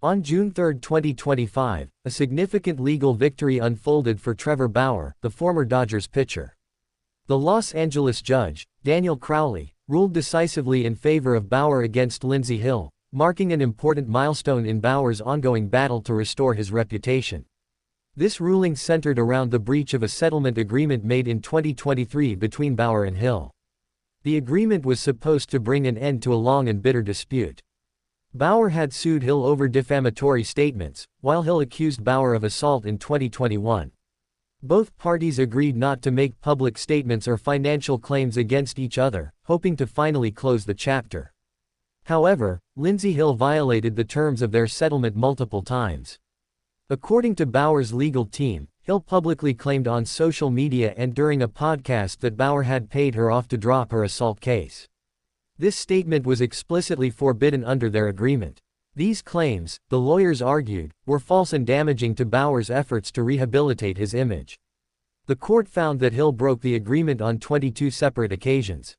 On June 3, 2025, a significant legal victory unfolded for Trevor Bauer, the former Dodgers pitcher. The Los Angeles judge, Daniel Crowley, ruled decisively in favor of Bauer against Lindsey Hill, marking an important milestone in Bauer's ongoing battle to restore his reputation. This ruling centered around the breach of a settlement agreement made in 2023 between Bauer and Hill. The agreement was supposed to bring an end to a long and bitter dispute. Bauer had sued Hill over defamatory statements, while Hill accused Bauer of assault in 2021. Both parties agreed not to make public statements or financial claims against each other, hoping to finally close the chapter. However, Lindsey Hill violated the terms of their settlement multiple times. According to Bauer's legal team, Hill publicly claimed on social media and during a podcast that Bauer had paid her off to drop her assault case. This statement was explicitly forbidden under their agreement. These claims, the lawyers argued, were false and damaging to Bauer's efforts to rehabilitate his image. The court found that Hill broke the agreement on 22 separate occasions.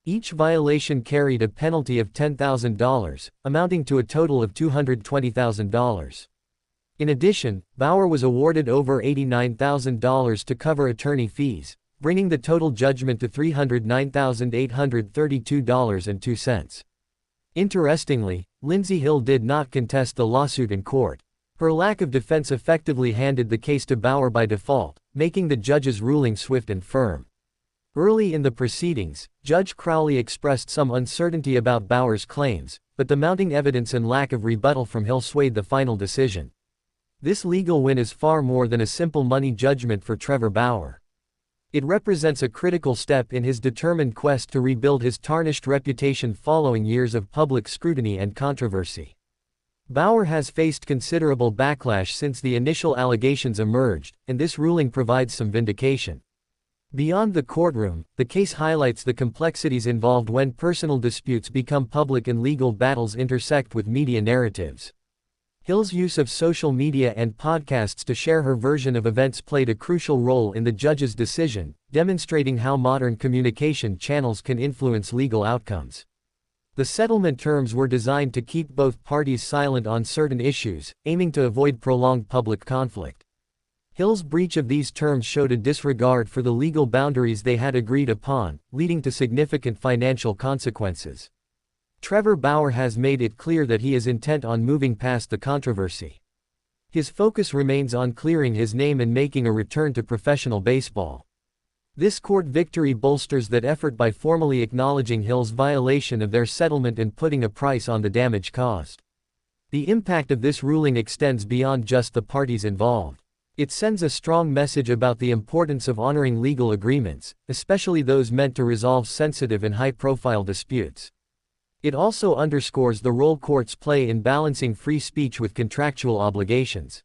Each violation carried a penalty of $10,000, amounting to a total of $220,000. In addition, Bauer was awarded over $89,000 to cover attorney fees, bringing the total judgment to $309,832.02. Interestingly, Lindsey Hill did not contest the lawsuit in court. Her lack of defense effectively handed the case to Bauer by default, making the judge's ruling swift and firm. Early in the proceedings, Judge Crowley expressed some uncertainty about Bauer's claims, but the mounting evidence and lack of rebuttal from Hill swayed the final decision. This legal win is far more than a simple money judgment for Trevor Bauer. It represents a critical step in his determined quest to rebuild his tarnished reputation following years of public scrutiny and controversy. Bauer has faced considerable backlash since the initial allegations emerged, and this ruling provides some vindication. Beyond the courtroom, the case highlights the complexities involved when personal disputes become public and legal battles intersect with media narratives. Hill's use of social media and podcasts to share her version of events played a crucial role in the judge's decision, demonstrating how modern communication channels can influence legal outcomes. The settlement terms were designed to keep both parties silent on certain issues, aiming to avoid prolonged public conflict. Hill's breach of these terms showed a disregard for the legal boundaries they had agreed upon, leading to significant financial consequences. Trevor Bauer has made it clear that he is intent on moving past the controversy. His focus remains on clearing his name and making a return to professional baseball. This court victory bolsters that effort by formally acknowledging Hill's violation of their settlement and putting a price on the damage caused. The impact of this ruling extends beyond just the parties involved. It sends a strong message about the importance of honoring legal agreements, especially those meant to resolve sensitive and high-profile disputes. It also underscores the role courts play in balancing free speech with contractual obligations.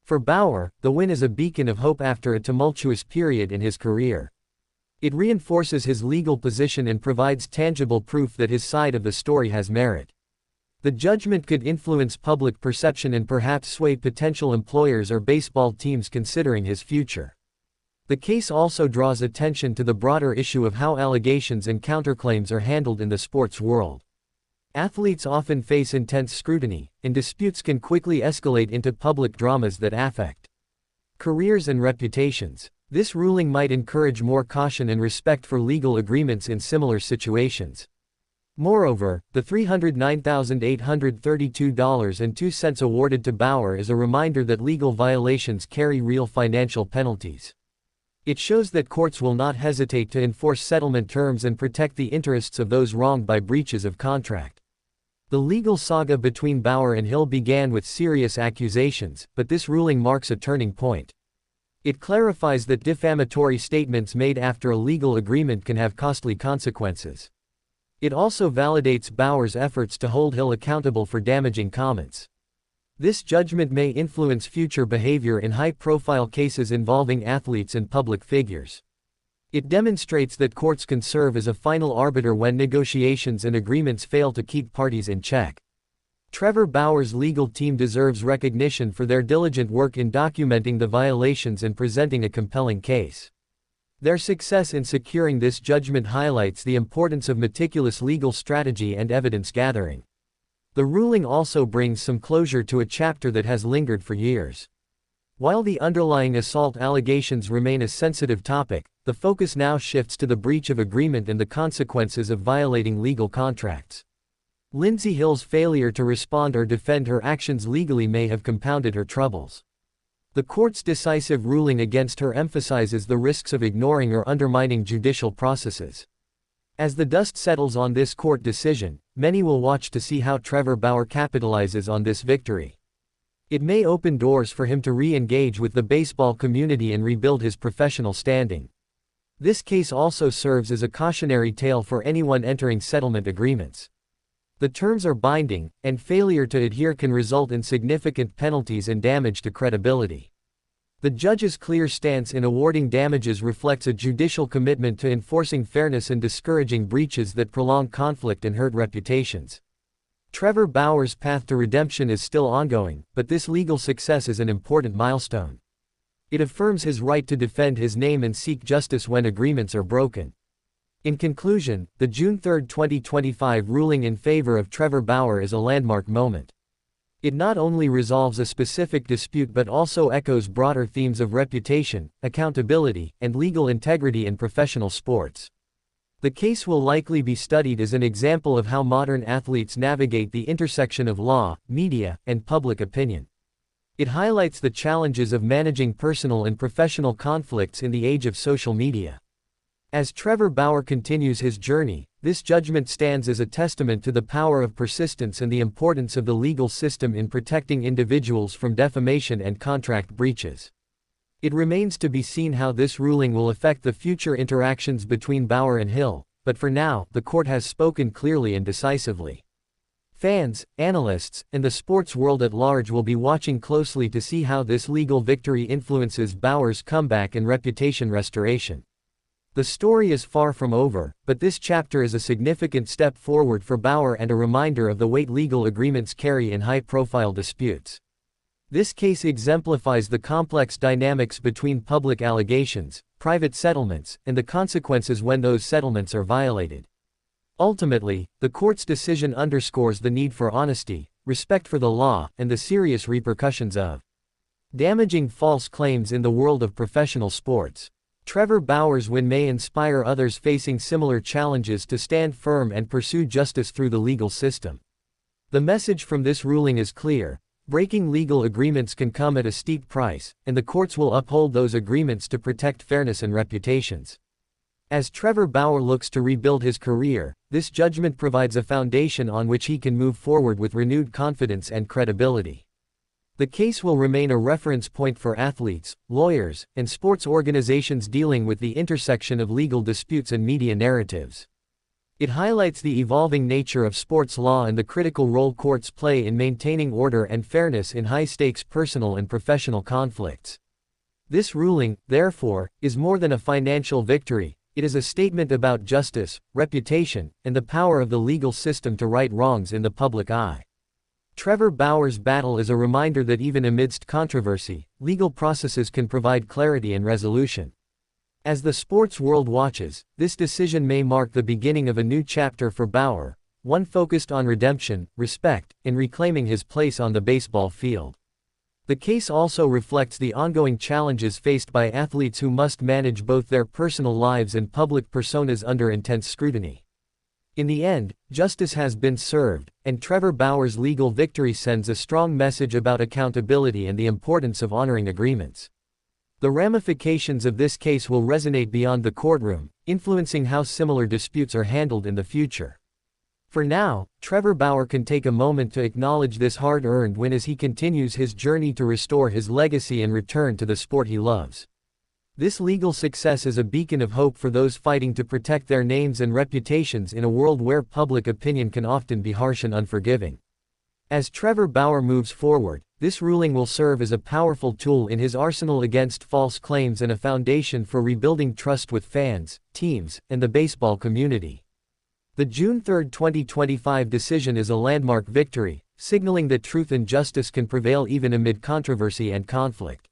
For Bauer, the win is a beacon of hope after a tumultuous period in his career. It reinforces his legal position and provides tangible proof that his side of the story has merit. The judgment could influence public perception and perhaps sway potential employers or baseball teams considering his future. The case also draws attention to the broader issue of how allegations and counterclaims are handled in the sports world. Athletes often face intense scrutiny, and disputes can quickly escalate into public dramas that affect careers and reputations. This ruling might encourage more caution and respect for legal agreements in similar situations. Moreover, the $309,832.02 awarded to Bauer is a reminder that legal violations carry real financial penalties. It shows that courts will not hesitate to enforce settlement terms and protect the interests of those wronged by breaches of contract. The legal saga between Bauer and Hill began with serious accusations, but this ruling marks a turning point. It clarifies that defamatory statements made after a legal agreement can have costly consequences. It also validates Bauer's efforts to hold Hill accountable for damaging comments. This judgment may influence future behavior in high-profile cases involving athletes and public figures. It demonstrates that courts can serve as a final arbiter when negotiations and agreements fail to keep parties in check. Trevor Bauer's legal team deserves recognition for their diligent work in documenting the violations and presenting a compelling case. Their success in securing this judgment highlights the importance of meticulous legal strategy and evidence gathering. The ruling also brings some closure to a chapter that has lingered for years. While the underlying assault allegations remain a sensitive topic, the focus now shifts to the breach of agreement and the consequences of violating legal contracts. Lindsey Hill's failure to respond or defend her actions legally may have compounded her troubles. The court's decisive ruling against her emphasizes the risks of ignoring or undermining judicial processes. As the dust settles on this court decision, many will watch to see how Trevor Bauer capitalizes on this victory. It may open doors for him to re-engage with the baseball community and rebuild his professional standing. This case also serves as a cautionary tale for anyone entering settlement agreements. The terms are binding, and failure to adhere can result in significant penalties and damage to credibility. The judge's clear stance in awarding damages reflects a judicial commitment to enforcing fairness and discouraging breaches that prolong conflict and hurt reputations. Trevor Bauer's path to redemption is still ongoing, but this legal success is an important milestone. It affirms his right to defend his name and seek justice when agreements are broken. In conclusion, the June 3, 2025 ruling in favor of Trevor Bauer is a landmark moment. It not only resolves a specific dispute but also echoes broader themes of reputation, accountability, and legal integrity in professional sports. The case will likely be studied as an example of how modern athletes navigate the intersection of law, media, and public opinion. It highlights the challenges of managing personal and professional conflicts in the age of social media. As Trevor Bauer continues his journey, this judgment stands as a testament to the power of persistence and the importance of the legal system in protecting individuals from defamation and contract breaches. It remains to be seen how this ruling will affect the future interactions between Bauer and Hill, but for now, the court has spoken clearly and decisively. Fans, analysts, and the sports world at large will be watching closely to see how this legal victory influences Bauer's comeback and reputation restoration. The story is far from over, but this chapter is a significant step forward for Bauer and a reminder of the weight legal agreements carry in high-profile disputes. This case exemplifies the complex dynamics between public allegations, private settlements, and the consequences when those settlements are violated. Ultimately, the court's decision underscores the need for honesty, respect for the law, and the serious repercussions of damaging false claims in the world of professional sports. Trevor Bauer's win may inspire others facing similar challenges to stand firm and pursue justice through the legal system. The message from this ruling is clear: breaking legal agreements can come at a steep price, and the courts will uphold those agreements to protect fairness and reputations. As Trevor Bauer looks to rebuild his career, this judgment provides a foundation on which he can move forward with renewed confidence and credibility. The case will remain a reference point for athletes, lawyers, and sports organizations dealing with the intersection of legal disputes and media narratives. It highlights the evolving nature of sports law and the critical role courts play in maintaining order and fairness in high-stakes personal and professional conflicts. This ruling, therefore, is more than a financial victory. It is a statement about justice, reputation, and the power of the legal system to right wrongs in the public eye. Trevor Bauer's battle is a reminder that even amidst controversy, legal processes can provide clarity and resolution. As the sports world watches, this decision may mark the beginning of a new chapter for Bauer, one focused on redemption, respect, and reclaiming his place on the baseball field. The case also reflects the ongoing challenges faced by athletes who must manage both their personal lives and public personas under intense scrutiny. In the end, justice has been served, and Trevor Bauer's legal victory sends a strong message about accountability and the importance of honoring agreements. The ramifications of this case will resonate beyond the courtroom, influencing how similar disputes are handled in the future. For now, Trevor Bauer can take a moment to acknowledge this hard-earned win as he continues his journey to restore his legacy and return to the sport he loves. This legal success is a beacon of hope for those fighting to protect their names and reputations in a world where public opinion can often be harsh and unforgiving. As Trevor Bauer moves forward, this ruling will serve as a powerful tool in his arsenal against false claims and a foundation for rebuilding trust with fans, teams, and the baseball community. The June 3, 2025 decision is a landmark victory, signaling that truth and justice can prevail even amid controversy and conflict.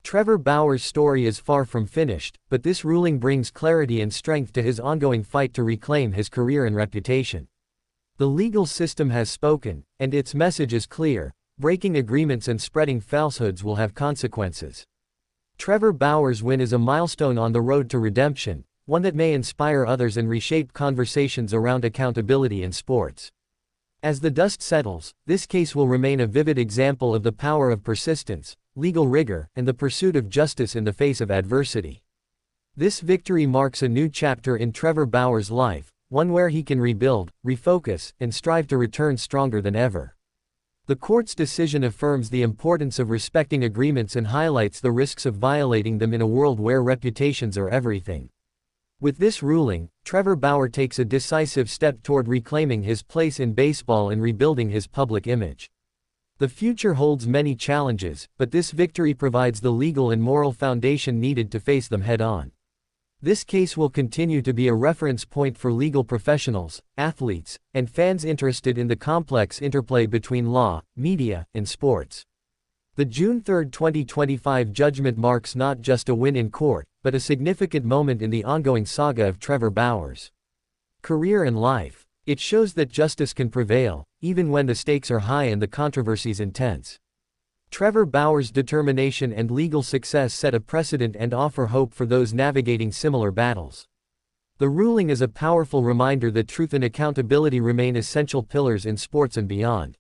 Trevor Bauer's story is far from finished, but this ruling brings clarity and strength to his ongoing fight to reclaim his career and reputation. The legal system has spoken, and its message is clear: breaking agreements and spreading falsehoods will have consequences. Trevor Bauer's win is a milestone on the road to redemption, one that may inspire others and reshape conversations around accountability in sports. As the dust settles, this case will remain a vivid example of the power of persistence, legal rigor, and the pursuit of justice in the face of adversity. This victory marks a new chapter in Trevor Bauer's life, one where he can rebuild, refocus, and strive to return stronger than ever. The court's decision affirms the importance of respecting agreements and highlights the risks of violating them in a world where reputations are everything. With this ruling, Trevor Bauer takes a decisive step toward reclaiming his place in baseball and rebuilding his public image. The future holds many challenges, but this victory provides the legal and moral foundation needed to face them head-on. This case will continue to be a reference point for legal professionals, athletes, and fans interested in the complex interplay between law, media, and sports. The June 3, 2025 judgment marks not just a win in court, but a significant moment in the ongoing saga of Trevor Bauer's career and life. It shows that justice can prevail, even when the stakes are high and the controversies intense. Trevor Bauer's determination and legal success set a precedent and offer hope for those navigating similar battles. The ruling is a powerful reminder that truth and accountability remain essential pillars in sports and beyond.